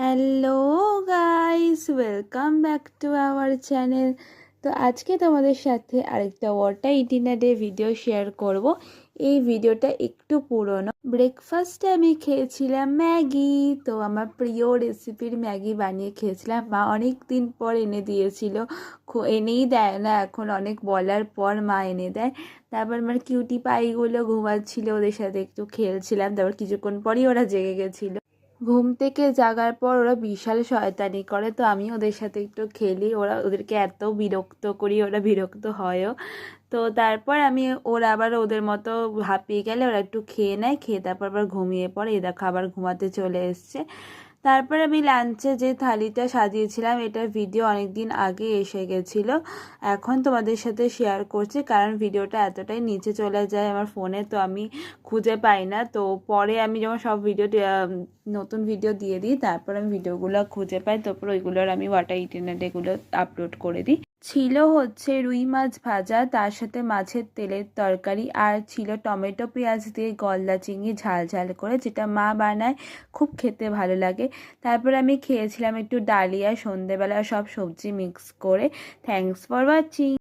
Hello guys, welcome back to our channel. তো আজকে তোমাদের সাথে আরেকটা ওয়াটার ইটিনারি ভিডিও শেয়ার করব। এই ভিডিওটা একটু পুরনো। ব্রেকফাস্টে আমি খেয়েছিলাম ম্যাগি। তো আমার প্রিয় রেসিপির ম্যাগি বানিয়ে খেয়েছিলাম। মা অনেক দিন পর এনে দিয়েছিল, এনেই দেয় না এখন, অনেক বলার পর মা এনে দেয়। তারপর আমার কিউটি পাইগুলো ঘুমাচ্ছিল, ওদের সাথে একটু খেলছিলাম। তারপর কিছুক্ষণ পরই ওরা জেগে গেছিলো। ঘুম থেকে জাগার পর ওরা বিশাল শয়তানি করে, তো আমি ওদের সাথে একটু খেলি। ওদেরকে এত বিরক্ত করি, ওরা বিরক্ত হয়ও। তো তারপর আমি আবার ওদের মতো হাঁপিয়ে গেলে ওরা একটু খেয়ে নেয়, খেয়ে তারপর আবার ঘুমিয়ে পড়ে। এই দেখো আবার ঘুমাতে চলে এসছে। তারপর আমি লাঞ্চে যে থালিটা সাজিয়েছিলাম, এটার ভিডিও অনেক দিন আগে এসে গেছিলো, এখন তোমাদের সাথে শেয়ার করছি। কারণ ভিডিওটা এতটাই নিচে চলে যায় আমার ফোনে, তো আমি খুঁজে পাই না। তো পরে আমি যখন সব ভিডিও নতুন ভিডিও দিয়ে দিই, তারপর আমি ভিডিওগুলো খুঁজে পাই, তারপর ওইগুলোর আমি ওয়াটার ইটিনারিগুলো আপলোড করে দিই। ছিল হচ্ছে রুই মাছ ভাজা, তার সাথে মাছের তেলের তরকারি, আর ছিল টমেটো পেঁয়াজ দিয়ে গলদা চিংড়ি ঝাল ঝাল করে, যেটা মা বানায়, খুব খেতে ভালো লাগে। তারপর আমি খেয়েছিলাম একটু ডালিয়া সন্ধেবেলা, সব সবজি মিক্স করে। Thanks for watching.